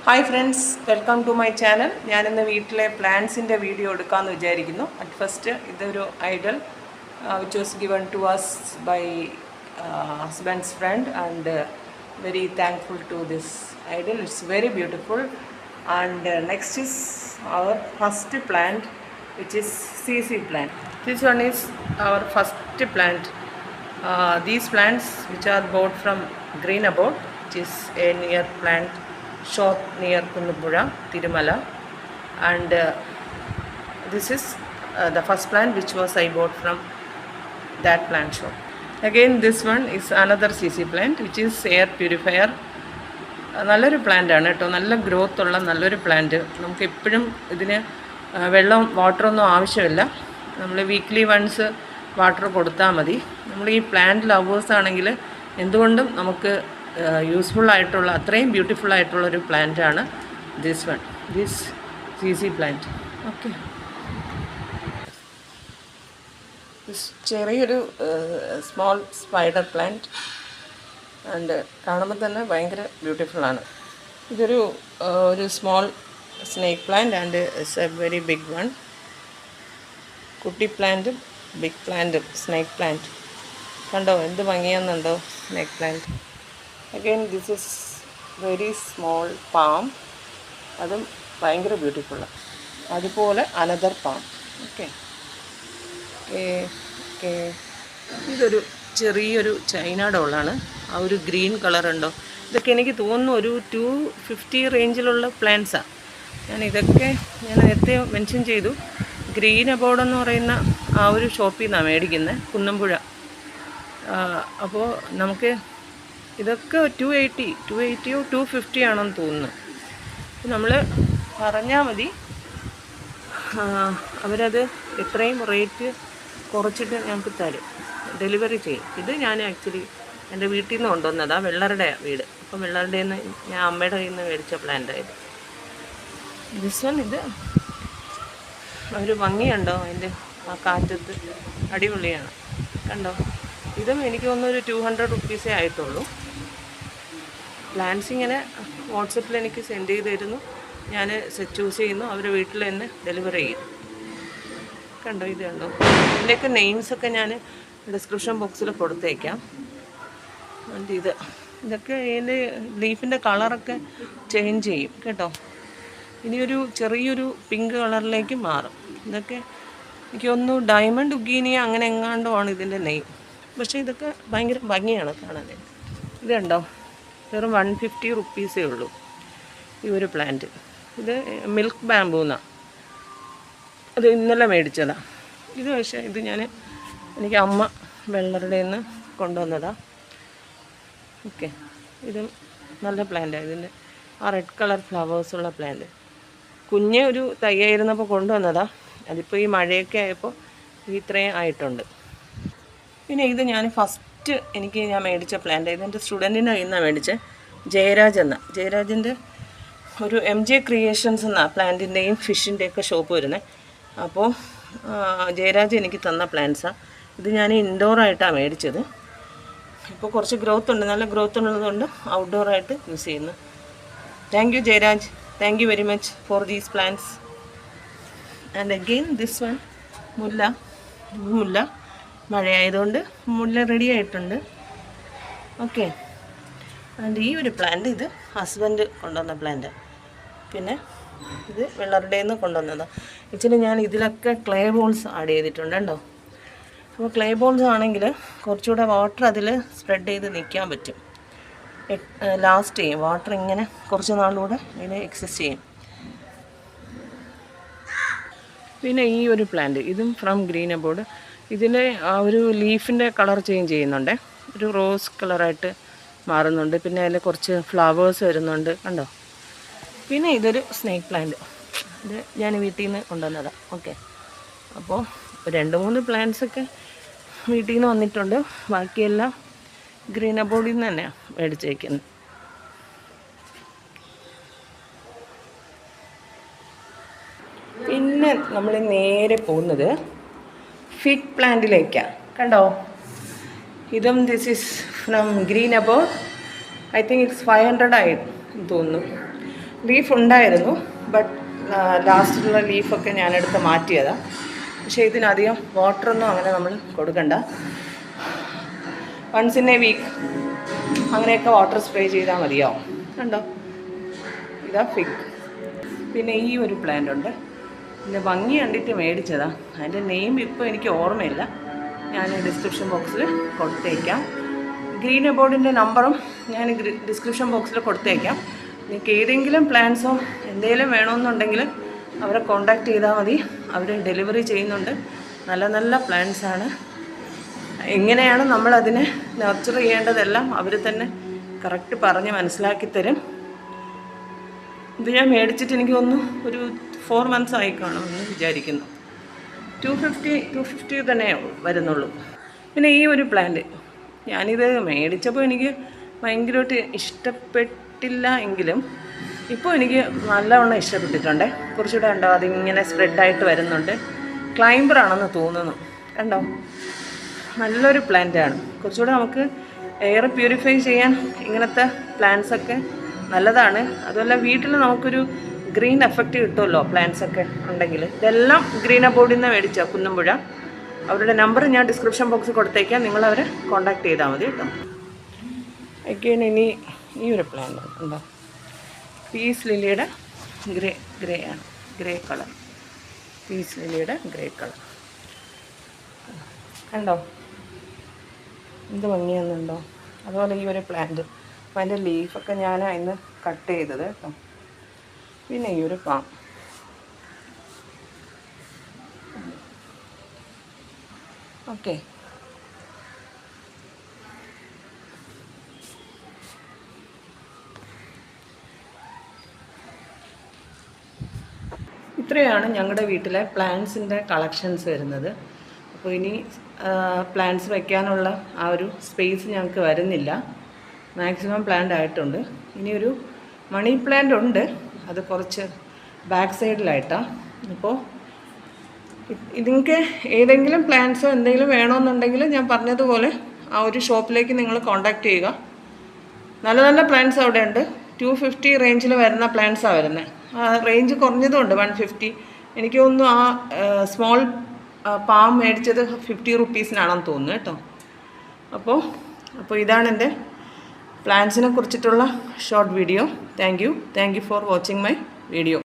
Hi friends, welcome to my channel. ഞാൻ ഇന്ന് വീട്ടിലെ പ്ലാന്റ്സിൻ്റെ വീഡിയോ എടുക്കാമെന്ന് വിചാരിക്കുന്നു. അറ്റ് ഫസ്റ്റ് ഇതൊരു Idol which was given to us by husband's friend and very thankful to this idol. It's very beautiful. And next is our first plant, which is CC plant. This one is our first plant. These plants which are bought from Green Abode, which is a near plant shop near Kunnupura, Tirumala, and this is the first plant which was I bought from that plant shop. Again, this one is another CC plant which is air purifier. നല്ലൊരു പ്ലാന്റാണ് കേട്ടോ, നല്ല growth ഉള്ള നല്ലൊരു plant. നമുക്ക് എപ്പോഴും ഇതിന് വാട്ടറൊന്നും ആവശ്യമില്ല. നമ്മൾ വീക്ക്ലി വൺസ് വാട്ടർ കൊടുത്താൽ മതി. നമ്മൾ ഈ പ്ലാന്റ് ലവേഴ്സ് ആണെങ്കിൽ എന്തുകൊണ്ടും നമുക്ക് യൂസ്ഫുൾ ആയിട്ടുള്ള അത്രയും ബ്യൂട്ടിഫുൾ ആയിട്ടുള്ളൊരു പ്ലാന്റാണ് ദിസ് CC പ്ലാന്റ്. ഓക്കെ, ചെറിയൊരു സ്മോൾ സ്പൈഡർ പ്ലാന്റ് ആൻഡ് കാണുമ്പോൾ തന്നെ ഭയങ്കര ബ്യൂട്ടിഫുള്ളാണ്. ഇതൊരു small snake plant and it's a very big one. കുട്ടി പ്ലാന്റും ബിഗ് പ്ലാന്റും സ്നേക്ക് പ്ലാന്റ് കണ്ടോ, എന്ത് ഭംഗിയാണെന്നുണ്ടോ snake plant. Again this is very small palm, അതും ഭയങ്കര ബ്യൂട്ടിഫുള്ളാണ്. അതുപോലെ അനദർ പാം. ഓക്കെ, ഇതൊരു ചെറിയൊരു ചൈന ഡോളാണ്. ആ ഒരു ഗ്രീൻ കളറുണ്ടോ, ഇതൊക്കെ എനിക്ക് തോന്നുന്നു ഒരു 250 റേഞ്ചിലുള്ള പ്ലാന്റ്സാണ്. ഞാൻ നേരത്തെ മെൻഷൻ ചെയ്തു, ഗ്രീൻ അബോർഡ് എന്ന് പറയുന്ന ആ ഒരു ഷോപ്പിൽ നിന്നാണ് മേടിക്കുന്നത്, കുന്നമ്പുഴ. അപ്പോൾ നമുക്ക് ഇതൊക്കെ 280 250 ആണെന്ന് തോന്നുന്നു. നമ്മൾ പറഞ്ഞാൽ മതി, അവരത് എത്രയും റേറ്റ് കുറച്ചിട്ട് ഞങ്ങൾക്ക് തരും, ഡെലിവറി ചെയ്യും. ഇത് ഞാൻ ആക്ച്വലി എൻ്റെ വീട്ടിൽ നിന്ന് കൊണ്ടുവന്നതാണ്, വെള്ളറുടെ വീട്. അപ്പം വെള്ളറുടെ നിന്ന് ഞാൻ അമ്മയുടെ കയ്യിൽ നിന്ന് മേടിച്ച പ്ലാന്റായത്. ദിസ് വൺ, ഇത് ഒരു ഭംഗിയുണ്ടോ അതിൻ്റെ ആ കാറ്റത്ത്, അടിപൊളിയാണ് കണ്ടോ. ഇതും എനിക്ക് തോന്നുന്നു ഒരു 200 റുപ്പീസേ ആയിട്ടുള്ളൂ. പ്ലാന്റ്സ് ഇങ്ങനെ വാട്സപ്പിൽ എനിക്ക് സെൻഡ് ചെയ്ത് തരുന്നു, ഞാൻ ചൂസ് ചെയ്യുന്നു, അവരുടെ വീട്ടിൽ തന്നെ ഡെലിവറി ചെയ്യും. കണ്ടോ, ഇത് കണ്ടോ. ഇതിൻ്റെയൊക്കെ നെയിംസൊക്കെ ഞാൻ ഡിസ്ക്രിപ്ഷൻ ബോക്സിൽ കൊടുത്തേക്കാം. ഇതൊക്കെ ഇതിൻ്റെ ലീഫിൻ്റെ കളറൊക്കെ ചേഞ്ച് ചെയ്യും കേട്ടോ. ഇനിയൊരു ചെറിയൊരു പിങ്ക് കളറിലേക്ക് മാറും. ഇതൊക്കെ എനിക്ക് തോന്നുന്നു ഡയമണ്ട് ഉഗീനിയ അങ്ങനെ എങ്ങാണ്ടോ ആണ് ഇതിൻ്റെ നെയിം. പക്ഷേ ഇതൊക്കെ ഭയങ്കര ഭംഗിയാണ് കാണാൻ. ഇത് കണ്ടോ, വെറും 150 റുപ്പീസേ ഉള്ളൂ ഈ ഒരു പ്ലാന്റ്. ഇത് മിൽക്ക് ബാമ്പൂ എന്നാണ്, അത് ഇന്നലെ മേടിച്ചതാണ്. ഇത് പക്ഷേ എനിക്ക് അമ്മ വെള്ളറുടെ നിന്ന് കൊണ്ടുവന്നതാണ്. ഓക്കെ, ഇതും നല്ല പ്ലാന്റാണ്. ഇതിൻ്റെ ആ റെഡ് കളർ ഫ്ലവേഴ്സുള്ള പ്ലാന്റ് കുഞ്ഞ് ഒരു തയ്യായിരുന്നപ്പോൾ കൊണ്ടുവന്നതാണ്. അതിപ്പോൾ ഈ മഴയൊക്കെ ആയപ്പോൾ ഇത്രയും ആയിട്ടുണ്ട്. പിന്നെ ഇത് ഞാൻ മേടിച്ച പ്ലാന്റ്, ഇതെൻ്റെ സ്റ്റുഡൻറ്റിൻ്റെ കയ്യിൽ നിന്നാണ് മേടിച്ചത്. ജയരാജിൻ്റെ ഒരു MJ ക്രിയേഷൻസ് എന്നാണ് പ്ലാന്റിൻ്റെയും ഫിഷിൻ്റെയൊക്കെ ഷോപ്പ് വരുന്നത്. അപ്പോൾ ജയരാജ് എനിക്ക് തന്ന പ്ലാന്റ്സാണ്. ഇത് ഞാൻ ഇൻഡോറായിട്ടാണ് മേടിച്ചത്. ഇപ്പോൾ കുറച്ച് ഗ്രോത്ത് ഉണ്ട്, നല്ല ഗ്രോത്ത് ഉള്ളതുകൊണ്ട് ഔട്ട്ഡോറായിട്ട് യൂസ് ചെയ്യുന്നു. Thank you Jayaraj, thank you very much for these plants. And again this one മുല്ല മഴയായതുകൊണ്ട് മുല്ല റെഡി ആയിട്ടുണ്ട്. ഓക്കെ, ആൻഡ് ഈ ഒരു പ്ലാന്റ് ഇത് ഹസ്ബൻഡ് കൊണ്ടുവന്ന പ്ലാന്റ്. പിന്നെ ഇത് വെള്ളറുടെ നിന്ന് കൊണ്ടുവന്നതാണ്. ആക്ച്വലി ഞാൻ ഇതിലൊക്കെ ക്ലേ ബോൾസ് ആഡ് ചെയ്തിട്ടുണ്ട് കേട്ടോ. അപ്പോൾ ക്ലേ ബോൾസ് ആണെങ്കിൽ കുറച്ചുകൂടെ വാട്ടർ അതിൽ സ്പ്രെഡ് ചെയ്ത് നിൽക്കാൻ പറ്റും, ലാസ്റ്റ് ചെയ്യും. വാട്ടർ ഇങ്ങനെ കുറച്ച് നാളുകൂടെ ഇതിന് എക്സിസ്റ്റ് ചെയ്യും. പിന്നെ ഈ ഒരു പ്ലാന്റ്, ഇതും ഫ്രം ഗ്രീൻ അബോർഡ്. ഇതിൻ്റെ ആ ഒരു ലീഫിൻ്റെ കളർ ചേഞ്ച് ചെയ്യുന്നുണ്ട്, ഒരു റോസ് കളറായിട്ട് മാറുന്നുണ്ട്. പിന്നെ അതിൽ കുറച്ച് ഫ്ലവേഴ്സ് വരുന്നുണ്ട് കണ്ടോ. പിന്നെ ഇതൊരു സ്നേക്ക് പ്ലാന്റ്, ഇത് ഞാൻ വീട്ടിൽ നിന്ന് കൊണ്ടുവന്നതാണ്. ഓക്കെ, അപ്പോൾ 2-3 പ്ലാന്റ്സൊക്കെ വീട്ടിൽ നിന്ന് വന്നിട്ടുണ്ട്. ബാക്കിയെല്ലാം ഗ്രീൻ അബോർഡിൽ നിന്ന് തന്നെയാണ് മേടിച്ചേക്കുന്നത്. പിന്നെ നമ്മൾ നേരെ പോകുന്നത് ഫിഗ് പ്ലാന്റിലേക്കാണ് കണ്ടോ. ഇതും this is from green aboard. I think it's 500 ആയി തോന്നുന്നു. ലീഫ് ഉണ്ടായിരുന്നു, ബട്ട് ലാസ്റ്റിലുള്ള ലീഫൊക്കെ ഞാനെടുത്ത് മാറ്റിയതാണ്. പക്ഷേ ഇതിനധികം വാട്ടറൊന്നും അങ്ങനെ നമ്മൾ കൊടുക്കണ്ട. വൺസ് ഇൻ എ വീക്ക് അങ്ങനെയൊക്കെ വാട്ടർ സ്പ്രേ ചെയ്താൽ മതിയാവും. കണ്ടോ, ഇതാ ഫിഗ്. പിന്നെ ഈ ഒരു പ്ലാന്റ് ഉണ്ട്, ഇതിൻ്റെ ഭംഗി കണ്ടിട്ട് മേടിച്ചതാണ്. അതിൻ്റെ നെയിം ഇപ്പോൾ എനിക്ക് ഓർമ്മയില്ല, ഞാൻ ഡിസ്ക്രിപ്ഷൻ ബോക്സിൽ കൊടുത്തേക്കാം. ഗ്രീൻ അബോർഡിൻ്റെ നമ്പറും ഞാൻ ഡിസ്ക്രിപ്ഷൻ ബോക്സിൽ കൊടുത്തേക്കാം. നിങ്ങൾക്ക് ഏതെങ്കിലും പ്ലാൻസോ എന്തെങ്കിലും വേണമെന്നുണ്ടെങ്കിൽ അവരെ കോണ്ടാക്ട് ചെയ്താൽ മതി. അവർ ഡെലിവറി ചെയ്യുന്നുണ്ട്. നല്ല നല്ല പ്ലാൻസാണ്. എങ്ങനെയാണ് നമ്മളതിനെ നർച്ചർ ചെയ്യേണ്ടതെല്ലാം അവർ തന്നെ കറക്റ്റ് പറഞ്ഞ് മനസ്സിലാക്കി തരും. ഇത് ഞാൻ മേടിച്ചിട്ട് എനിക്ക് തോന്നുന്നു ഒരു 4 months ആയി കാണുമെന്ന് വിചാരിക്കുന്നു. 250 തന്നെ വരുന്നുള്ളൂ. പിന്നെ ഈ ഒരു പ്ലാന്റ് ഞാനിത് മേടിച്ചപ്പോൾ എനിക്ക് ഭയങ്കരമായിട്ട് ഇഷ്ടപ്പെട്ടില്ല എങ്കിലും ഇപ്പോൾ എനിക്ക് നല്ലവണ്ണം ഇഷ്ടപ്പെട്ടിട്ടുണ്ട്. കുറച്ചുകൂടെ ഉണ്ടോ, അതിങ്ങനെ സ്പ്രെഡായിട്ട് വരുന്നുണ്ട്. ക്ലൈംബറാണെന്ന് തോന്നുന്നു. കണ്ടോ, നല്ലൊരു പ്ലാന്റാണ്. കുറച്ചുകൂടെ നമുക്ക് എയർ പ്യൂരിഫൈ ചെയ്യാൻ ഇങ്ങനത്തെ പ്ലാന്റ്സൊക്കെ നല്ലതാണ്. അതുമല്ല വീട്ടിൽ നമുക്കൊരു ഗ്രീൻ എഫക്റ്റ് കിട്ടുമല്ലോ പ്ലാന്റ്സൊക്കെ ഉണ്ടെങ്കിൽ. ഇതെല്ലാം ഗ്രീൻ അബോർഡിൽ നിന്ന് മേടിച്ച കുന്നമ്പുഴ. അവരുടെ നമ്പർ ഞാൻ ഡിസ്ക്രിപ്ഷൻ ബോക്സിൽ കൊടുത്തേക്കാം, നിങ്ങളവരെ കോണ്ടാക്ട് ചെയ്താൽ മതി കേട്ടോ. അഗെയിൻ ഇനി ഈ ഒരു പ്ലാന്റ് ഉണ്ടോ, പീസ് ലില്ലിയുടെ ഗ്രേ ആണ്, ഗ്രേ കളർ. പീസ് ലില്ലിയുടെ ഗ്രേ കളർ കണ്ടോ, എന്ത് ഭംഗിയാണെന്നുണ്ടോ. അതുപോലെ ഈ ഒരു പ്ലാന്റ്, അപ്പോൾ അതിൻ്റെ ലീഫൊക്കെ ഞാൻ അതിന് കട്ട് ചെയ്തത് കേട്ടോ. പിന്നെ ഈ ഒരു പാം, ഓക്കെ. ഇത്രയാണ് ഞങ്ങളുടെ വീട്ടിലെ പ്ലാന്റ്സിൻ്റെ കളക്ഷൻസ് വരുന്നത്. അപ്പോൾ ഇനി പ്ലാന്റ്സ് വയ്ക്കാനുള്ള ആ ഒരു സ്പേസ് ഞങ്ങൾക്ക് വരുന്നില്ല. മാക്സിമം പ്ലാന്റ് ആയിട്ടുണ്ട്. ഇനിയൊരു മണി പ്ലാന്റ് ഉണ്ട്, അത് കുറച്ച് ബാക്ക് സൈഡിലായിട്ടാണ്. അപ്പോൾ നിങ്ങൾക്ക് ഏതെങ്കിലും പ്ലാന്റ്സോ എന്തെങ്കിലും വേണമെന്നുണ്ടെങ്കിൽ ഞാൻ പറഞ്ഞതുപോലെ ആ ഒരു ഷോപ്പിലേക്ക് നിങ്ങൾ കോണ്ടാക്ട് ചെയ്യുക. നല്ല നല്ല പ്ലാന്റ്സ് അവിടെ ഉണ്ട്. 250 റേഞ്ചിൽ വരുന്ന പ്ലാന്റ്സാണ് വരുന്നത്. ആ റേഞ്ച് കുറഞ്ഞതുണ്ട് 150. എനിക്ക് തോന്നുന്നു ആ സ്മോൾ പാം മേടിച്ചത് 50 റുപ്പീസിനാണെന്ന് തോന്നുന്നു കേട്ടോ. അപ്പോൾ ഇതാണ് എൻ്റെ പ്ലാന്റ്സിനെ കുറിച്ചിട്ടുള്ള short video. Thank you for watching my video.